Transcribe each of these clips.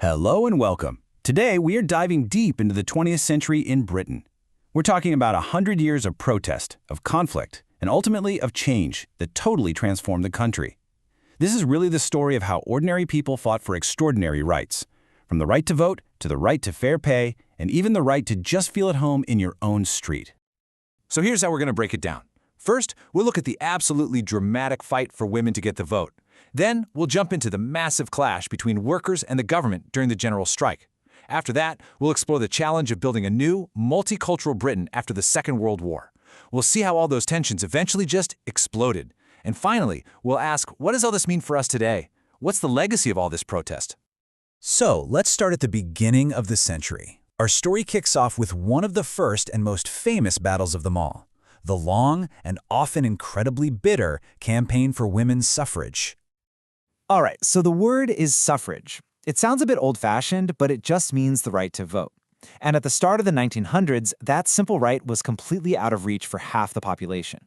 Hello and welcome. Today we are diving deep into the 20th century in Britain. We're talking about 100 years of protest, of conflict, and ultimately of change that totally transformed the country. This is really the story of how ordinary people fought for extraordinary rights, from the right to vote to the right to fair pay, and even the right to just feel at home in your own street. So here's how we're going to break it down. First, we'll look at the absolutely dramatic fight for women to get the vote. Then, we'll jump into the massive clash between workers and the government during the general strike. After that, we'll explore the challenge of building a new, multicultural Britain after the Second World War. We'll see how all those tensions eventually just exploded. And finally, we'll ask, what does all this mean for us today? What's the legacy of all this protest? So, let's start at the beginning of the century. Our story kicks off with one of the first and most famous battles of them all, the long and often incredibly bitter campaign for women's suffrage. All right, so the word is suffrage. It sounds a bit old-fashioned, but it just means the right to vote. And at the start of the 1900s, that simple right was completely out of reach for half the population.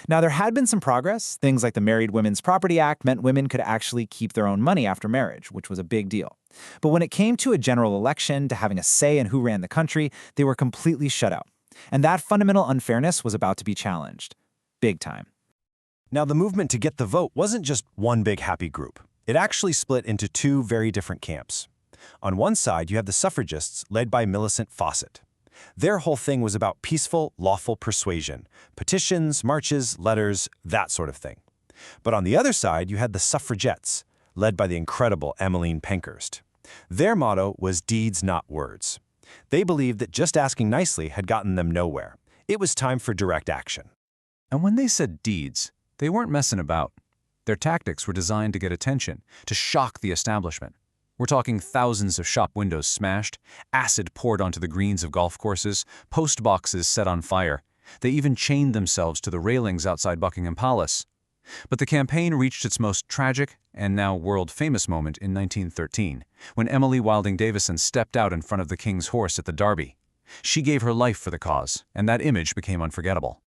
Now, there had been some progress. Things like the Married Women's Property Act meant women could actually keep their own money after marriage, which was a big deal. But when it came to a general election, to having a say in who ran the country, they were completely shut out. And that fundamental unfairness was about to be challenged. Big time. Now, the movement to get the vote wasn't just one big happy group. It actually split into two very different camps. On one side, you have the suffragists, led by Millicent Fawcett. Their whole thing was about peaceful, lawful persuasion, petitions, marches, letters, that sort of thing. But on the other side, you had the Suffragettes, led by the incredible Emmeline Pankhurst. Their motto was deeds, not words. They believed that just asking nicely had gotten them nowhere. It was time for direct action. And when they said deeds, they weren't messing about. Their tactics were designed to get attention, to shock the establishment. We're talking thousands of shop windows smashed, acid poured onto the greens of golf courses, post boxes set on fire. They even chained themselves to the railings outside Buckingham Palace. But the campaign reached its most tragic and now world-famous moment in 1913, when Emily Wilding Davison stepped out in front of the King's horse at the Derby. She gave her life for the cause, and that image became unforgettable.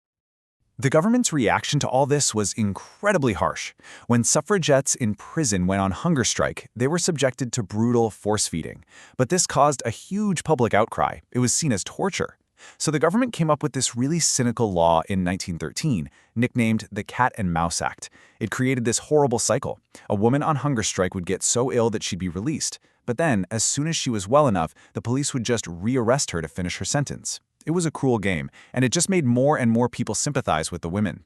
The government's reaction to all this was incredibly harsh. When suffragettes in prison went on hunger strike, they were subjected to brutal force-feeding. But this caused a huge public outcry. It was seen as torture. So the government came up with this really cynical law in 1913, nicknamed the Cat and Mouse Act. It created this horrible cycle. A woman on hunger strike would get so ill that she'd be released. But then, as soon as she was well enough, the police would just re-arrest her to finish her sentence. It was a cruel game, and it just made more and more people sympathize with the women.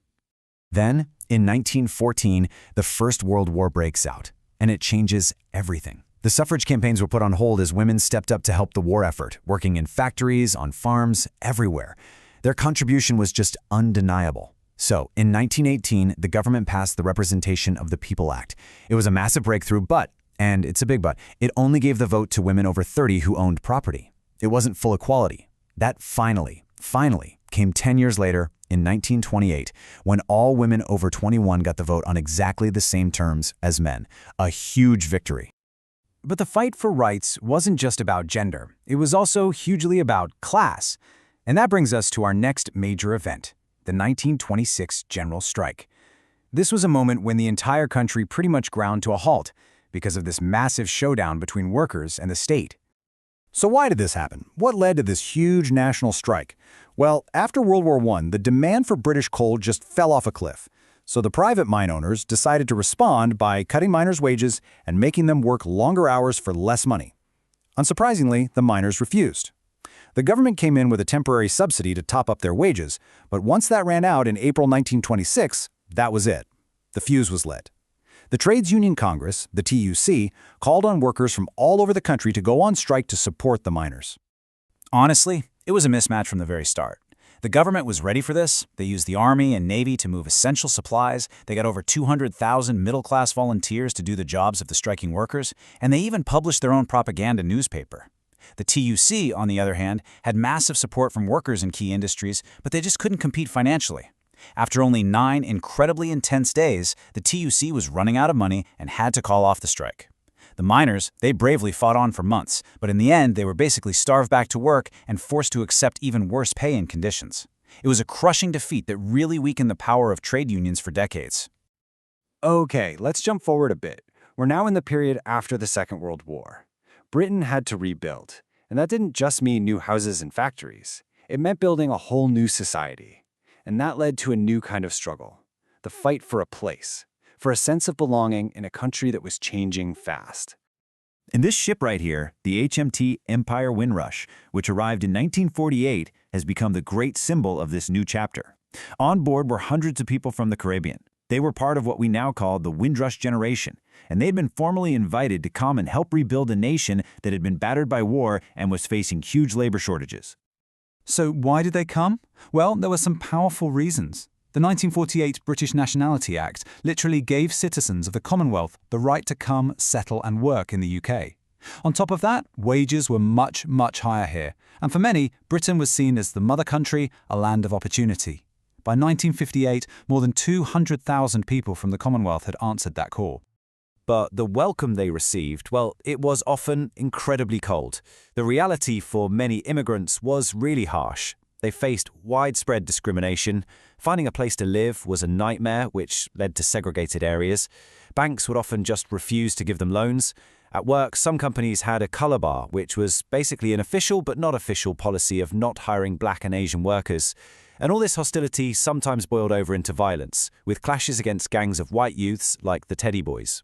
Then, in 1914, the First World War breaks out, and it changes everything. The suffrage campaigns were put on hold as women stepped up to help the war effort, working in factories, on farms, everywhere. Their contribution was just undeniable. So, in 1918, the government passed the Representation of the People Act. It was a massive breakthrough, but, and it's a big but, it only gave the vote to women over 30 who owned property. It wasn't full equality. That finally came 10 years later, in 1928, when all women over 21 got the vote on exactly the same terms as men. A huge victory. But the fight for rights wasn't just about gender. It was also hugely about class. And that brings us to our next major event, the 1926 General Strike. This was a moment when the entire country pretty much ground to a halt because of this massive showdown between workers and the state. So why did this happen? What led to this huge national strike? Well, after World War I, the demand for British coal just fell off a cliff. So the private mine owners decided to respond by cutting miners' wages and making them work longer hours for less money. Unsurprisingly, the miners refused. The government came in with a temporary subsidy to top up their wages, but once that ran out in April 1926, that was it. The fuse was lit. The Trades Union Congress, the TUC, called on workers from all over the country to go on strike to support the miners. Honestly, it was a mismatch from the very start. The government was ready for this. They used the Army and Navy to move essential supplies. They got over 200,000 middle-class volunteers to do the jobs of the striking workers, and they even published their own propaganda newspaper. The TUC, on the other hand, had massive support from workers in key industries, but they just couldn't compete financially. After only 9 incredibly intense days, the TUC was running out of money and had to call off the strike. The miners, they bravely fought on for months, but in the end, they were basically starved back to work and forced to accept even worse pay and conditions. It was a crushing defeat that really weakened the power of trade unions for decades. Okay, let's jump forward a bit. We're now in the period after the Second World War. Britain had to rebuild, and that didn't just mean new houses and factories. It meant building a whole new society. And that led to a new kind of struggle, the fight for a place, for a sense of belonging in a country that was changing fast. And this ship right here, the HMT Empire Windrush, which arrived in 1948, has become the great symbol of this new chapter. On board were hundreds of people from the Caribbean. They were part of what we now call the Windrush generation, and they'd been formally invited to come and help rebuild a nation that had been battered by war and was facing huge labor shortages. So why did they come? Well, there were some powerful reasons. The 1948 British Nationality Act literally gave citizens of the Commonwealth the right to come, settle and work in the UK. On top of that, wages were much, much higher here, and for many, Britain was seen as the mother country, a land of opportunity. By 1958, more than 200,000 people from the Commonwealth had answered that call. But the welcome they received, well, it was often incredibly cold. The reality for many immigrants was really harsh. They faced widespread discrimination. Finding a place to live was a nightmare, which led to segregated areas. Banks would often just refuse to give them loans. At work, some companies had a color bar, which was basically an official but not official policy of not hiring Black and Asian workers. And all this hostility sometimes boiled over into violence, with clashes against gangs of white youths like the Teddy Boys.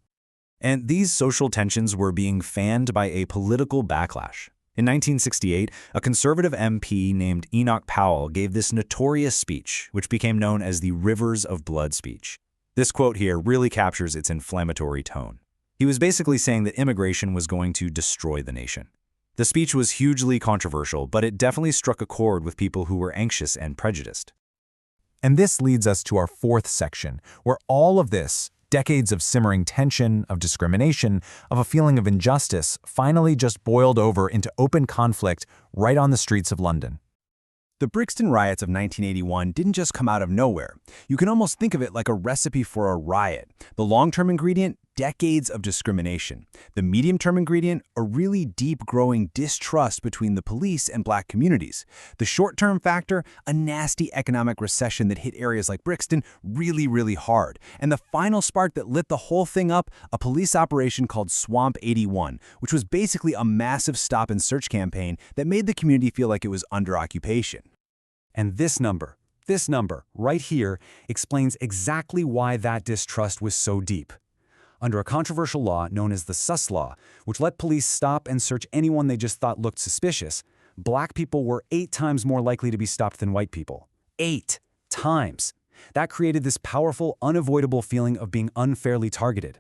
And these social tensions were being fanned by a political backlash. In 1968, a conservative MP named Enoch Powell gave this notorious speech, which became known as the Rivers of Blood speech. This quote here really captures its inflammatory tone. He was basically saying that immigration was going to destroy the nation. The speech was hugely controversial, but it definitely struck a chord with people who were anxious and prejudiced. And this leads us to our fourth section, where all of this, decades of simmering tension, of discrimination, of a feeling of injustice, finally just boiled over into open conflict right on the streets of London. The Brixton riots of 1981 didn't just come out of nowhere. You can almost think of it like a recipe for a riot. The long-term ingredient, decades of discrimination. The medium-term ingredient, a really deep-growing distrust between the police and Black communities. The short-term factor, a nasty economic recession that hit areas like Brixton really, really hard. And the final spark that lit the whole thing up, a police operation called Swamp 81, which was basically a massive stop-and-search campaign that made the community feel like it was under occupation. And this number right here explains exactly why that distrust was so deep. Under a controversial law known as the Sus Law, which let police stop and search anyone they just thought looked suspicious, Black people were 8 times more likely to be stopped than white people. 8 times! That created this powerful, unavoidable feeling of being unfairly targeted.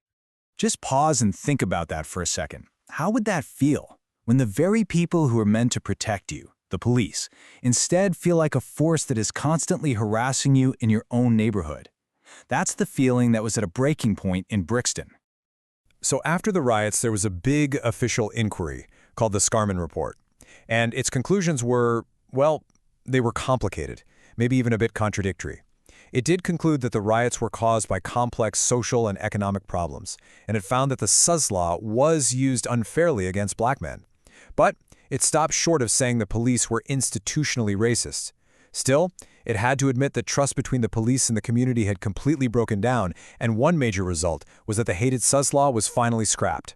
Just pause and think about that for a second. How would that feel when the very people who are meant to protect you, the police, instead feel like a force that is constantly harassing you in your own neighborhood? That's the feeling that was at a breaking point in Brixton. So after the riots, there was a big official inquiry called the Scarman Report. And its conclusions were, well, they were complicated, maybe even a bit contradictory. It did conclude that the riots were caused by complex social and economic problems, and it found that the Sus Law was used unfairly against Black men. But it stopped short of saying the police were institutionally racist. Still, it had to admit that trust between the police and the community had completely broken down, and one major result was that the hated Sus Law was finally scrapped.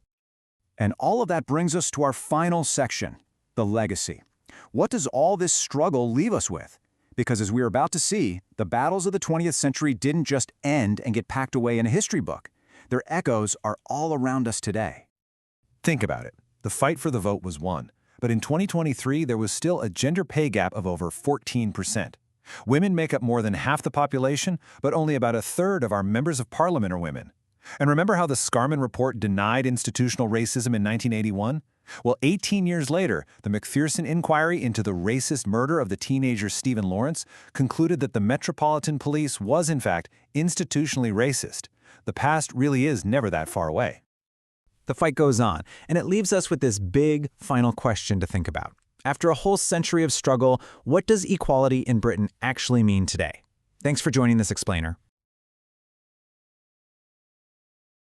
And all of that brings us to our final section, the legacy. What does all this struggle leave us with? Because as we're about to see, the battles of the 20th century didn't just end and get packed away in a history book. Their echoes are all around us today. Think about it. The fight for the vote was won. But in 2023, there was still a gender pay gap of over 14%. Women make up more than half the population, but only about a third of our members of parliament are women. And remember how the Scarman Report denied institutional racism in 1981? Well, 18 years later, the McPherson inquiry into the racist murder of the teenager Stephen Lawrence concluded that the Metropolitan Police was, in fact, institutionally racist. The past really is never that far away. The fight goes on, and it leaves us with this big, final question to think about. After a whole century of struggle, what does equality in Britain actually mean today? Thanks for joining this explainer.